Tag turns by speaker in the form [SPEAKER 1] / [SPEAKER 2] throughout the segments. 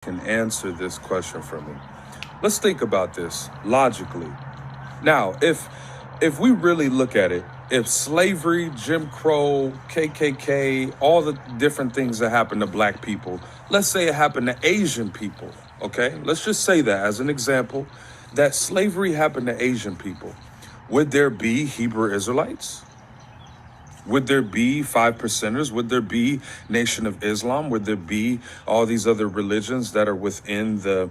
[SPEAKER 1] can answer this question for me. Let's think about this logically. Now, if we really look at it, if slavery, Jim Crow, KKK, all the different things that happen to black people, let's say it happened to Asian people, okay? Let's just say that as an example, that slavery happened to Asian people. Would there be Hebrew Israelites? Would there be five percenters? Would there be Nation of Islam? Would there be all these other religions that are within the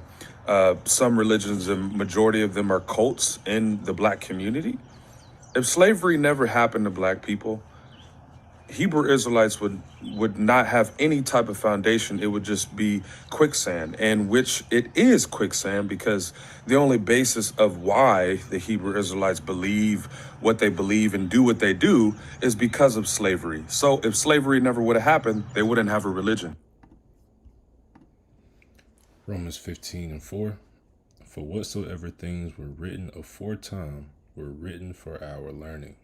[SPEAKER 1] some religions, and majority of them are cults in the black community? If slavery never happened to black people, Hebrew Israelites would not have any type of foundation. It would just be quicksand, and which it is quicksand because the only basis of why the Hebrew Israelites believe what they believe and do what they do is because of slavery. So if slavery never would have happened, they wouldn't have a religion.
[SPEAKER 2] Romans 15:4. For whatsoever things were written aforetime were written for our learning,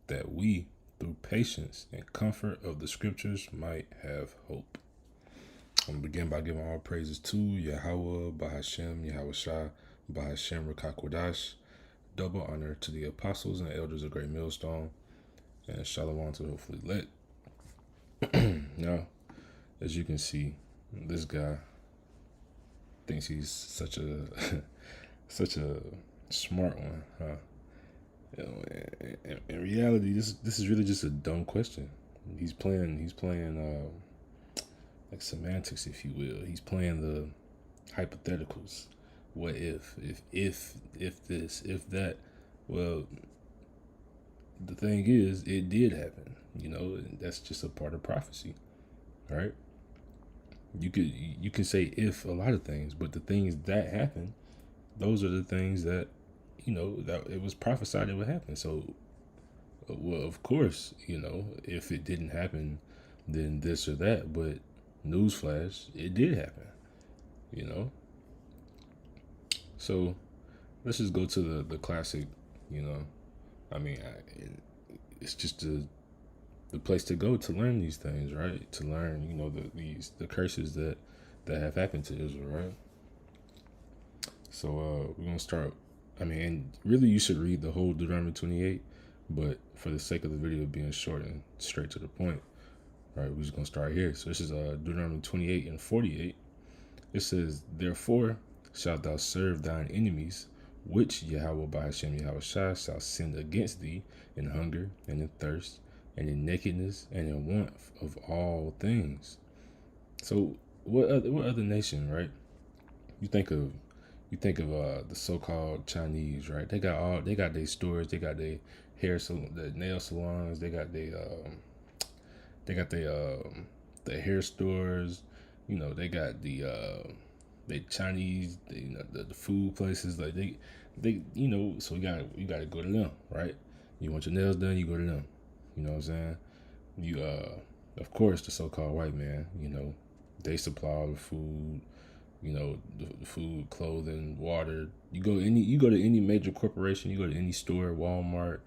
[SPEAKER 2] that we, through patience and comfort of the scriptures, might have hope. I'm going to begin by giving all praises to Yahweh, Bahashem, Yahweh Shah, Bahashem, Rakakwadash. Double honor to the apostles and elders of Great Millstone, and Shalom to hopefully let. Now, as you can see, this guy thinks he's such a such a smart one, huh? You know, in reality, this is really just a dumb question. He's playing like semantics, if you will. He's playing the hypotheticals. What if this, if that? Well, the thing is, it did happen. You know, that's just a part of prophecy, right? You can say if a lot of things, but the things that happen, those are the things that, you know, that it was prophesied it would happen. So, well, of course, you know, if it didn't happen, then this or that. But newsflash, it did happen. You know. So, let's just go to the classic. You know, I mean, it's just the place to go to learn these things, right? To learn, you know, the curses that have happened to Israel, right? So we're gonna start. I mean, and really, you should read the whole Deuteronomy 28, but for the sake of the video being short and straight to the point, all right, we're just gonna start here. So this is Deuteronomy 28:48. It says, "Therefore shalt thou serve thine enemies, which Yahweh by Hashem Yahweh Shah shall send against thee in hunger and in thirst and in nakedness and in want of all things." So what other nation, right? You think of the so-called Chinese, right? They got their stores, they got their the nail salons, they got the hair stores, you know, they got the Chinese, you know, the food places, like they you know, so you gotta go to them, right? You want your nails done, you go to them. You know what I'm saying? You of course the so-called white man, you know, they supply all the food, you know, the food, clothing, water. You go to any major corporation, you go to any store, Walmart,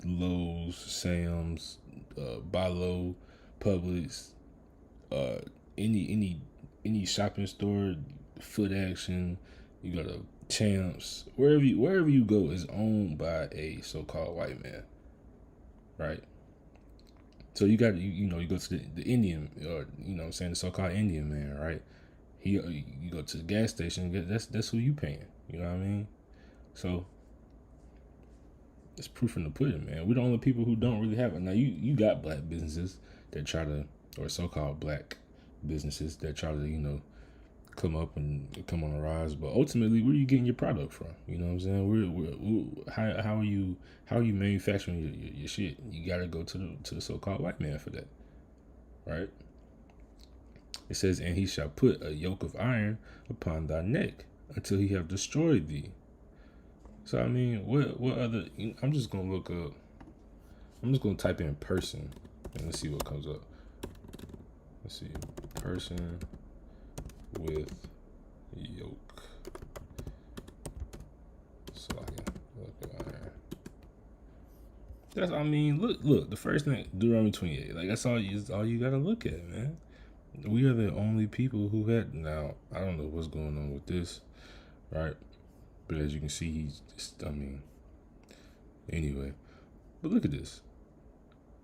[SPEAKER 2] Lowe's, Sam's, Buy Low, Publix, any shopping store, Foot Action, you go to Champs, wherever you go is owned by a so-called white man, right? So you got you know, you go to the Indian, or you know what I'm saying, the so-called Indian man, right? You go to the gas station, that's who you paying. You know what I mean? So it's proof in the pudding, man. We're the only people who don't really have it. Now you got black businesses that try to, or so-called black businesses that try to, you know, come up and come on the rise. But ultimately, where are you getting your product from? You know what I'm saying? How are you manufacturing your shit? You got to go to the so-called white man for that, right? It says, "And he shall put a yoke of iron upon thy neck until he have destroyed thee." So I mean, what other? I'm just gonna look up. I'm just gonna type in person and let's see what comes up. Let's see, person with yoke. So I can look at iron. That's, I mean, look. The first thing, Deuteronomy 28. Like that's all you gotta look at, man. We are the only people who had. Now, I don't know what's going on with this, right? But as you can see, he's just, anyway. But look at this.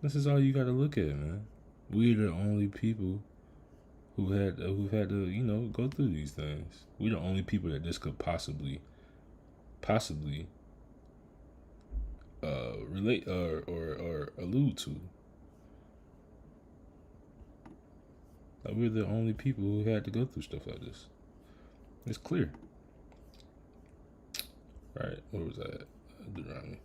[SPEAKER 2] This is all you got to look at, man. We're the only people who've had to, go through these things. We're the only people that this could possibly relate or allude to. Like, we're the only people who had to go through stuff like this. It's clear. Right, where was that? Deuteronomy.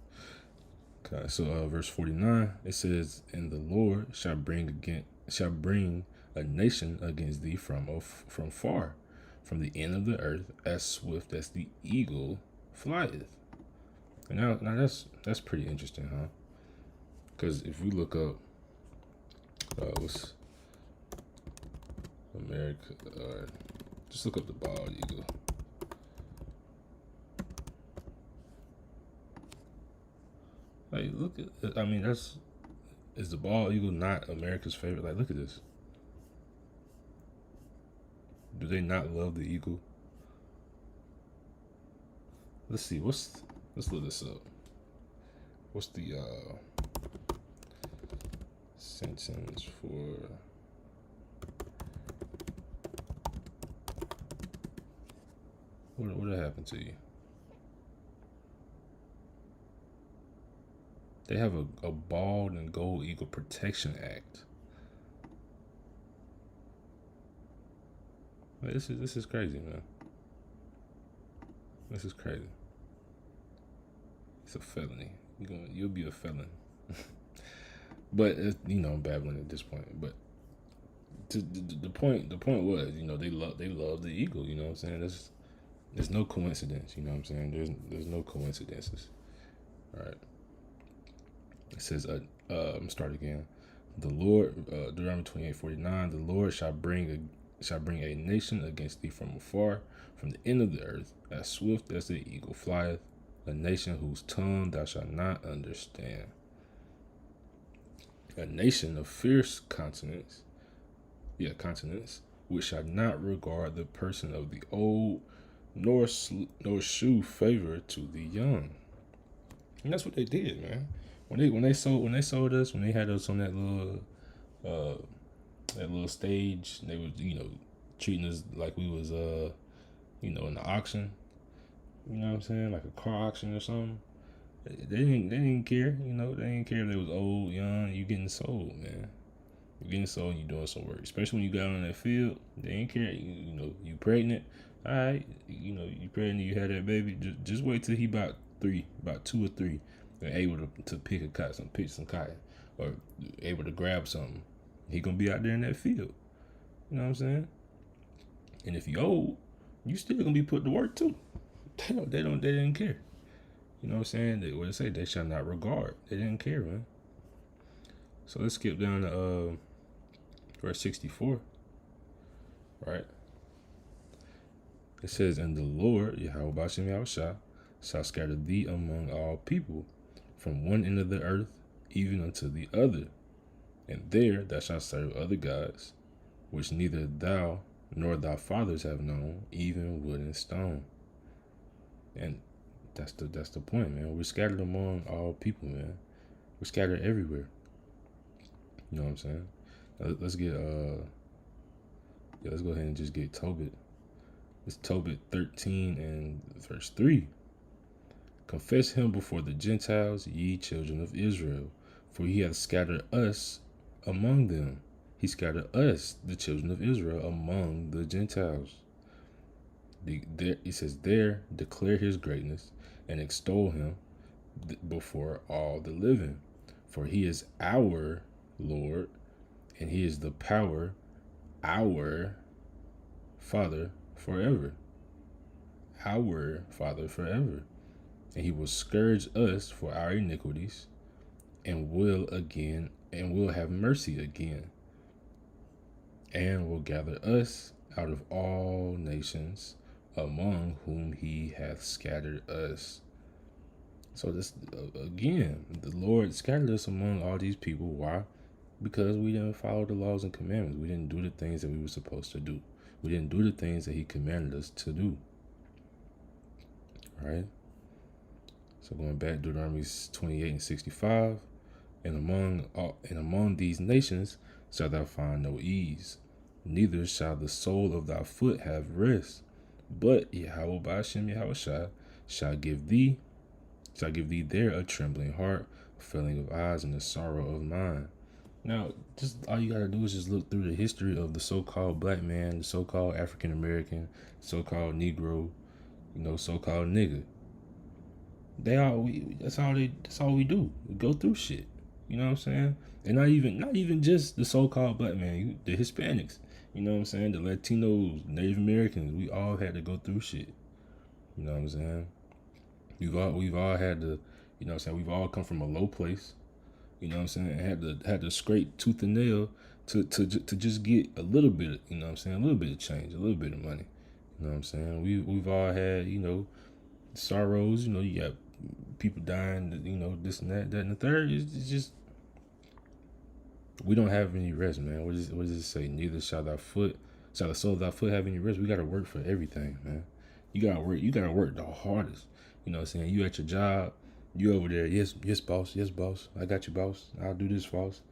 [SPEAKER 2] Okay, so verse 49, it says, "And the Lord shall bring a nation against thee from far, from the end of the earth, as swift as the eagle flieth." And now that's pretty interesting, huh? Because if we look up, what's America? Just look up the bald eagle. Like, look at, is the bald eagle not America's favorite? Like, look at this. Do they not love the eagle? Let's see, let's look this up. What's the sentence for what happened to you? They have a bald and gold eagle protection act. Like, this is crazy, man. This is crazy. It's a felony. You'll be a felon. But I'm babbling at this point. But the point was, they love the eagle. You know what I'm saying? There's no coincidence. You know what I'm saying? There's no coincidences. All right. It says, I'm gonna start again. The Lord, Deuteronomy 28:49. The Lord shall bring a nation against thee from afar, from the end of the earth, as swift as the eagle flieth, a nation whose tongue thou shalt not understand. A nation of fierce continents, which shall not regard the person of the old, nor shew favor to the young. And that's what they did, man. When they sold us, when they had us on that little stage, they was treating us like we was in the auction. You know what I'm saying? Like a car auction or something. They didn't care, they didn't care if they was old, young, you getting sold, man. You getting sold and you doing some work. Especially when you got on that field, they didn't care. You pregnant, alright, you pregnant, you had that baby, just wait till he about 2 or 3, and able to pick some cotton, or able to grab something. He gonna be out there in that field. You know what I'm saying? And if you old, you still gonna be put to work too. They didn't care. You know what I'm saying? What they say, they shall not regard. They didn't care, man. So let's skip down to verse 64. Right? It says, "And the Lord, Yahweh Bashem Yahushua, shall scatter thee among all people, from one end of the earth even unto the other. And there thou shalt serve other gods, which neither thou nor thy fathers have known, even wood and stone." And that's the point, man. We're scattered among all people, man. We're scattered everywhere. You know what I'm saying? Let's get let's go ahead and just get Tobit. It's Tobit 13 and verse 3. "Confess him before the Gentiles, ye children of Israel, for he hath scattered us among them. He scattered us, the children of Israel, among the Gentiles." He says, "There declare his greatness and extol him before all the living. For he is our Lord, and he is the power, our Father forever." Our Father forever. "And he will scourge us for our iniquities, and will have mercy again, and will gather us out of all nations, among whom he hath scattered us." So this again, the Lord scattered us among all these people. Why? Because we didn't follow the laws and commandments. We didn't do the things that we were supposed to do. We didn't do the things that he commanded us to do. Right? So going back, Deuteronomy 28:65, and among these nations shalt thou find no ease, neither shall the sole of thy foot have rest. But Yahweh Ba'ashem Yahushua shall give thee there a trembling heart, a failing of eyes, and a sorrow of mind. Now, just all you gotta do is just look through the history of the so-called black man, the so-called African American, so-called Negro, so-called nigga. That's all we do. We go through shit. You know what I'm saying? And not even just the so-called black man, the Hispanics. You know what I'm saying? The Latinos, Native Americans, we all had to go through shit. You know what I'm saying? We've all had to, you know what I'm saying? We've all come from a low place. You know what I'm saying? And had to scrape tooth and nail to just get a little bit, you know what I'm saying? A little bit of change, a little bit of money. You know what I'm saying? We've all had, sorrows, you got people dying, this and that and the third. It's just, we don't have any rest, man. What does it say? Neither shall the sole of thy foot have any rest. We gotta work for everything, man. You gotta work the hardest. You know what I'm saying? You at your job, you over there, yes, boss, I got you, boss. I'll do this, boss.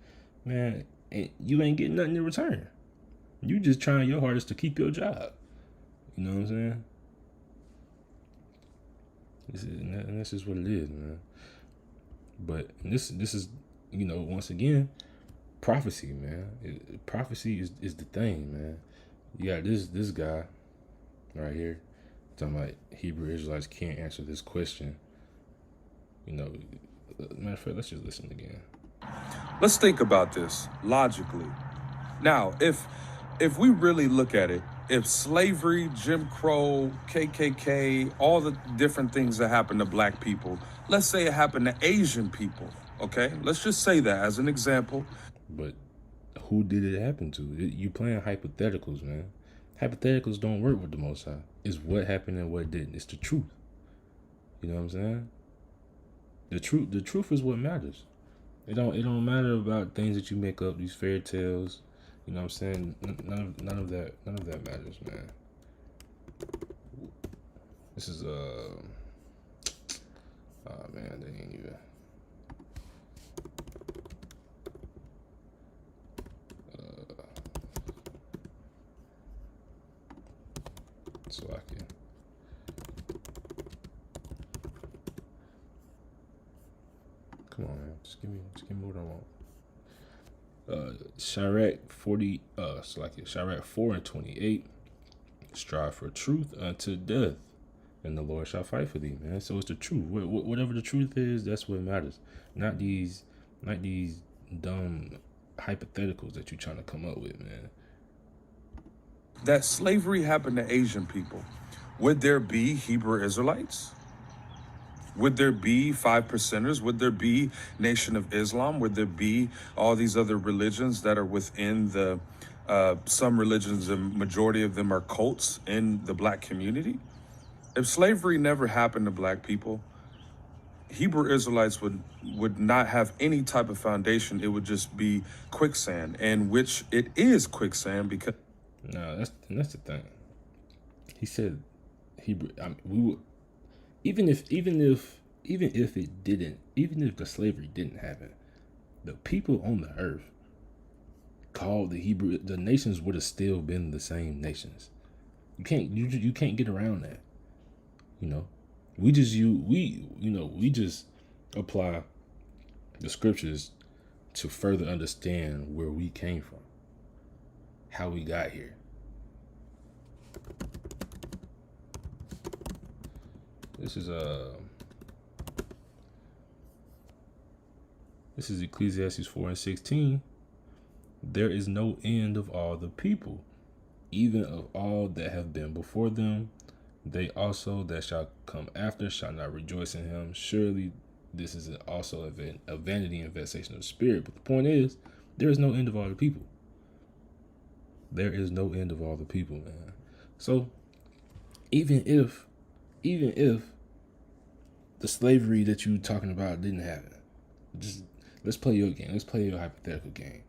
[SPEAKER 2] Man, and you ain't getting nothing in return. You just trying your hardest to keep your job. You know what I'm saying? And this is what it is, man. But this is, once again, prophecy, man. Prophecy is the thing, man. You got this guy right here talking about Hebrew Israelites can't answer this question. Matter of fact, let's just listen again.
[SPEAKER 1] Let's think about this logically. Now, if we really look at it, if slavery, Jim Crow, KKK, all the different things that happen to black people, let's say it happened to Asian people, okay? Let's just say that as an example.
[SPEAKER 2] But who did it happen to? You playing hypotheticals, man. Hypotheticals don't work with the Most High. It's what happened and what didn't. It's the truth. You know what I'm saying? The truth is what matters. It don't matter about things that you make up, these fairy tales. You know what I'm saying? None of that matters, man. This is oh man, they ain't even. So I can. Come on, man. Just give me what I want. Sirach 4:28. Strive for truth unto death, and the Lord shall fight for thee, man. So it's the truth. Whatever the truth is, that's what matters. Not these dumb hypotheticals that you're trying to come up with, man.
[SPEAKER 1] That slavery happened to Asian people. Would there be Hebrew Israelites? Would there be 5%ers? Would there be Nation of Islam? Would there be all these other religions that are within the, some religions, the majority of them are cults in the black community? If slavery never happened to black people, Hebrew Israelites would not have any type of foundation. It would just be quicksand, and which it is quicksand because...
[SPEAKER 2] No, that's the thing. He said Hebrew. We would, even if the slavery didn't happen, the people on the earth called the nations would have still been the same nations. You can't get around that. We just apply the scriptures to further understand where we came from, how we got here. This is Ecclesiastes 4:16. There is no end of all the people, even of all that have been before them. They also that shall come after shall not rejoice in him. Surely this is also a vanity and vexation of the spirit. But the point is, there is no end of all the people. There is no end of all the people, man. So even if the slavery that you talking about didn't happen, just let's play your game. Let's play your hypothetical game.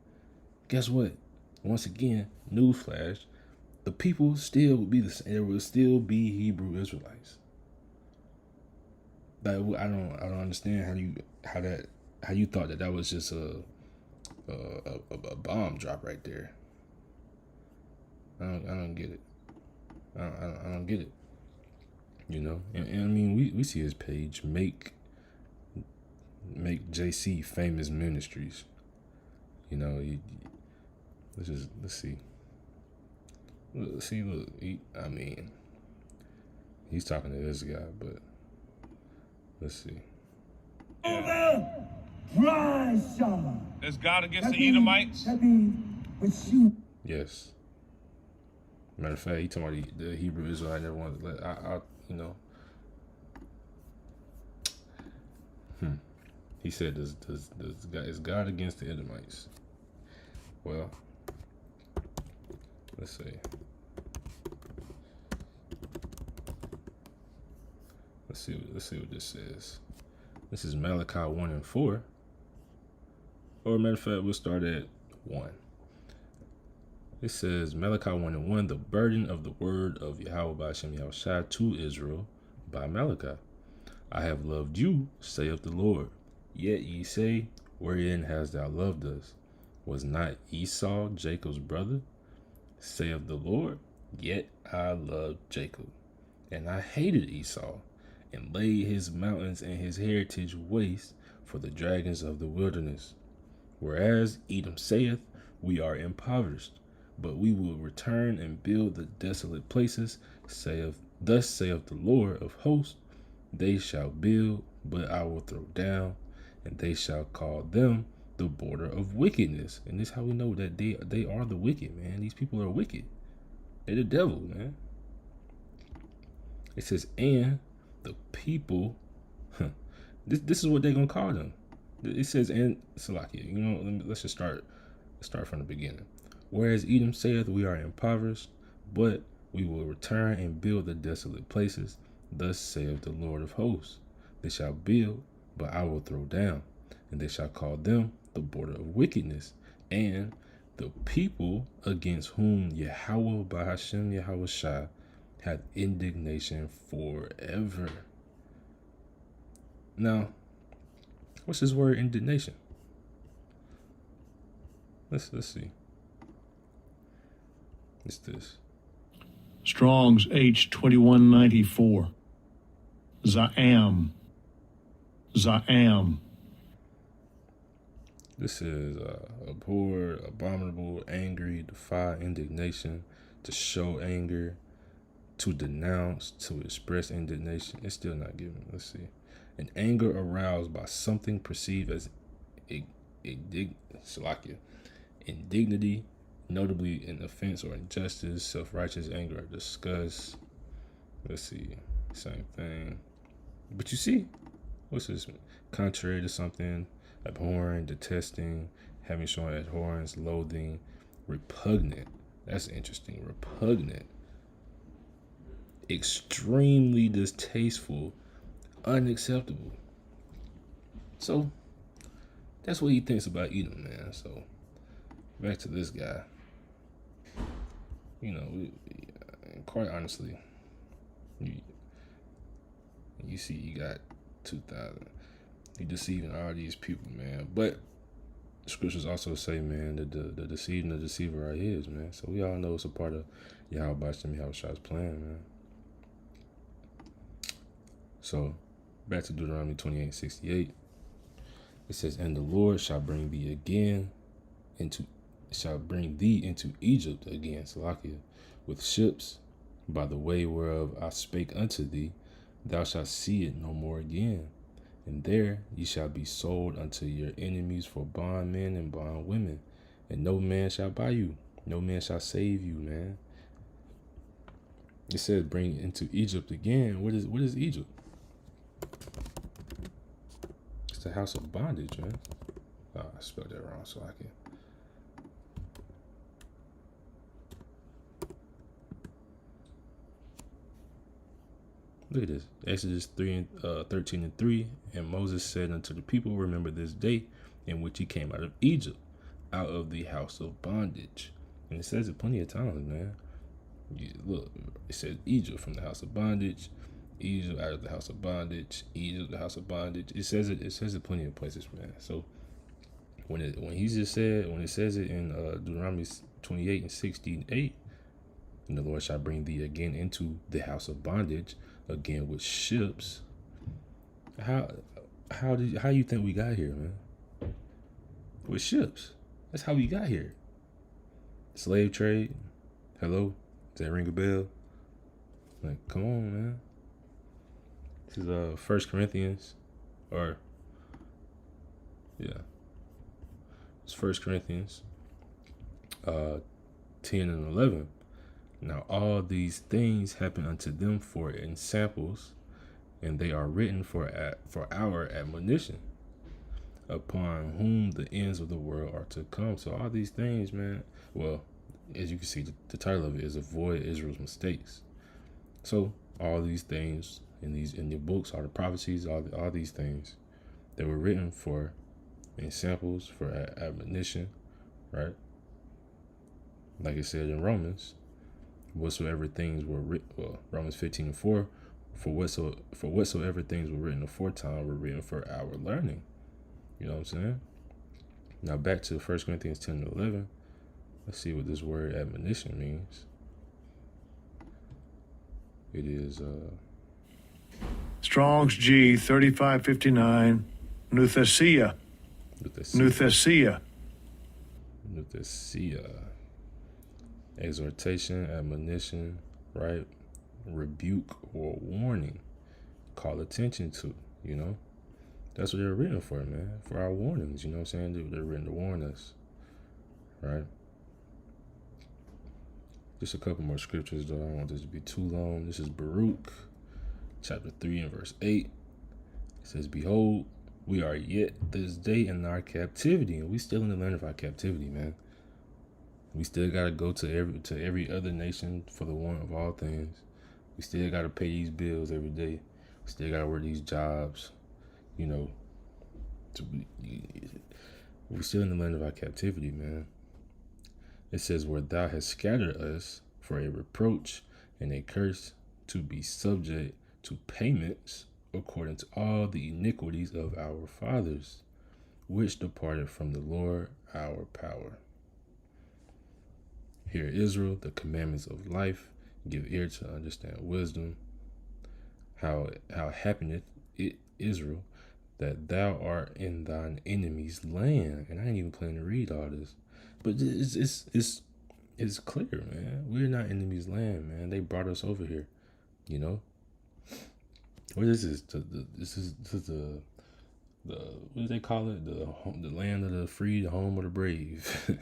[SPEAKER 2] guess what? Once again, newsflash, the people still would be the same. There will still be Hebrew Israelites. Like, I don't understand how you thought that was just a bomb drop right there. I don't get it. I don't get it. You know, and I mean, we see his page, make JC famous ministries. You know, let's see. Look, I mean, he's talking to this guy, but let's see.
[SPEAKER 1] Is God against the Edomites?
[SPEAKER 2] Yes. Matter of fact, he talking about the Hebrew Israelite never wanted to let. You know. He said, is God against the Edomites? Well, let's see. Let's see what this says. This is Malachi 1 and 4. Or matter of fact, we'll start at 1. It says, Malachi 1 and 1, the burden of the word of Yahweh by Hashem Yahushua to Israel by Malachi. I have loved you, saith the Lord. Yet ye say, wherein hast thou loved us? Was not Esau Jacob's brother? Saith the Lord, yet I loved Jacob, and I hated Esau, and laid his mountains and his heritage waste for the dragons of the wilderness. Whereas Edom saith, we are impoverished, but we will return and build the desolate places, thus saith the Lord of hosts, they shall build, but I will throw down, and they shall call them the border of wickedness. And this is how we know that they are the wicked, man. These people are wicked. They're the devil, man. It says, and the people, this is what they're gonna call them. It says, and Salakia, you know, let's just start from the beginning. Whereas Edom saith, we are impoverished, but we will return and build the desolate places. Thus saith the Lord of hosts, they shall build, but I will throw down, and they shall call them the border of wickedness, and the people against whom Yahweh by Hashem Yahushua hath indignation forever. Now, what's this word indignation? Let's see. It's this.
[SPEAKER 3] Strong's H2194. Za'am.
[SPEAKER 2] This is abhor, abominable, angry, defy, indignation, to show anger, to denounce, to express indignation. It's still not given. Let's see. An anger aroused by something perceived as indignity, notably an offense or injustice, self-righteous anger or disgust. Let's see. Same thing. But you see, what's this? Contrary to something, abhorrent, detesting, having shown abhorrence, loathing, repugnant. That's interesting. Repugnant. Extremely distasteful, unacceptable. So, that's what he thinks about Edom, man. So, back to this guy. You know, quite honestly, you see, you got 2,000. You deceiving all these people, man. But scriptures also say, man, that the deceiving the deceiver are his, man. So we all know it's a part of Yahweh Bashim Yahushua's plan, man. So back to Deuteronomy 28:68. It says, and the Lord shall bring thee into Egypt again, Salakia, with ships, by the way whereof I spake unto thee, thou shalt see it no more again. And there ye shall be sold unto your enemies for bondmen and bondwomen, and no man shall buy you, no man shall save you, man. It says bring into Egypt again. What is Egypt? It's the house of bondage, man. Oh, I spelled that wrong, so I can. Look at this. Exodus 13:3. And Moses said unto the people, remember this day in which ye came out of Egypt, out of the house of bondage. And it says it plenty of times, man. Look, it says Egypt from the house of bondage, Egypt out of the house of bondage, Egypt the house of bondage. It says it plenty of places, man. So when it says it in Deuteronomy 28:68, and the Lord shall bring thee again into the house of bondage, again with ships. How you think we got here, man? With ships. That's how we got here. Slave trade. Hello? Does that ring a bell? Like, come on, man. This is 1 Corinthians, or yeah, it's 1 Corinthians 10 and 11. Now all these things happen unto them for ensamples, and they are written for our admonition, upon whom the ends of the world are to come. So all these things, man, well, as you can see, the title of it is Avoid Israel's Mistakes. So all these things in the books, all the prophecies, all these things, they were written for ensamples, for admonition, right? Like it said in Romans, whatsoever things were written, well, Romans 15:4, for whatsoever things were written aforetime were written for our learning. You know what I'm saying? Now back to 1 Corinthians 10 and 11. Let's see what this word admonition means. It is
[SPEAKER 3] Strong's G 3559, Nuthesia. Nuthesia.
[SPEAKER 2] Exhortation, admonition, right? Rebuke or warning. Call attention to, you know? That's what they're written for, man. For our warnings, you know what I'm saying? They're written to warn us, right? Just a couple more scriptures, though. I don't want this to be too long. This is Baruch, chapter 3 and verse 8. It says, behold, we are yet this day in our captivity, and we still in the land of our captivity, man. We still got to go to every other nation for the want of all things. We still got to pay these bills every day. We still got to work these jobs, you know. We're still in the land of our captivity, man. It says, where thou hast scattered us for a reproach and a curse, to be subject to payments according to all the iniquities of our fathers, which departed from the Lord our power. Hear, Israel, the commandments of life, give ear to understand wisdom. How happeneth it, Israel, that thou art in thine enemy's land? And I ain't even planning to read all this, but it's clear, man. We're not enemy's land, man. They brought us over here, you know. What is this? This is the what do they call it? The land of the free, the home of the brave.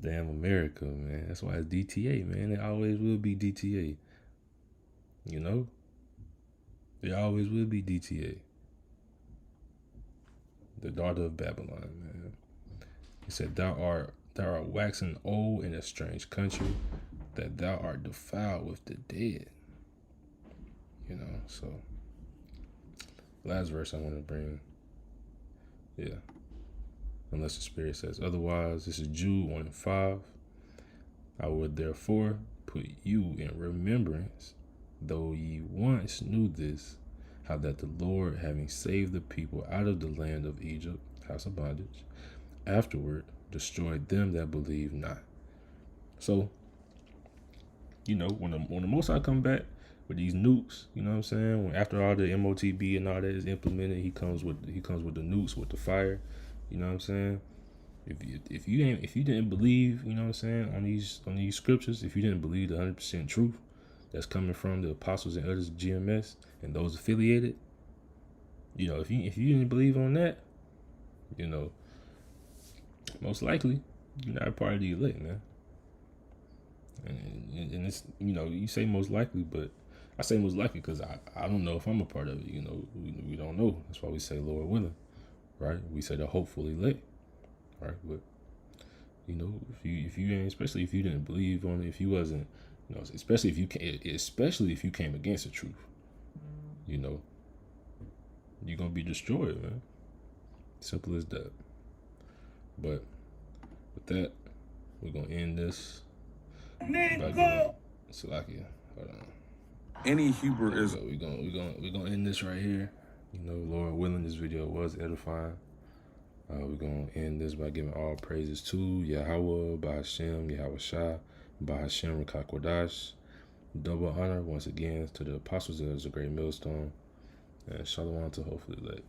[SPEAKER 2] Damn America, man. That's why it's DTA, man. It always will be DTA. You know? It always will be DTA. The daughter of Babylon, man. He said, thou art waxing old in a strange country, that thou art defiled with the dead. You know, so last verse I want to bring. Yeah. Unless the Spirit says otherwise. This is Jude 1:5. I would therefore put you in remembrance, though ye once knew this, how that the Lord, having saved the people out of the land of Egypt, house of bondage, afterward destroyed them that believe not. So, you know, when the Most High come back with these nukes, you know what I'm saying? When after all the MOTB and all that is implemented, he comes with the nukes, with the fire. You know what I'm saying? If you didn't believe, you know what I'm saying, on these scriptures, if you didn't believe the 100% truth that's coming from the apostles and others of GMS and those affiliated, you know, if you didn't believe on that, you know, most likely you're not a part of the elect, man. And it's, you know, you say most likely, but I say most likely because I don't know if I'm a part of it. You know, we don't know. That's why we say Lord willing, right? We say the hopeful elect, right? But you know, if you ain't, especially if you didn't believe on it, if you wasn't, you know, especially if you came against the truth, you know, you're gonna be destroyed, man. Simple as that. But with that, we're gonna end this by giving Salakia. Hold on.
[SPEAKER 1] Any Hebrew is.
[SPEAKER 2] So we're gonna end this right here. You know, Lord willing, this video was edifying. We're gonna end this by giving all praises to Yahweh, Bahashem, Yahweh Shah, Bahashem Rakakwadash. Double honor once again to the apostles. That was a great millstone. And shalom to hopefully let.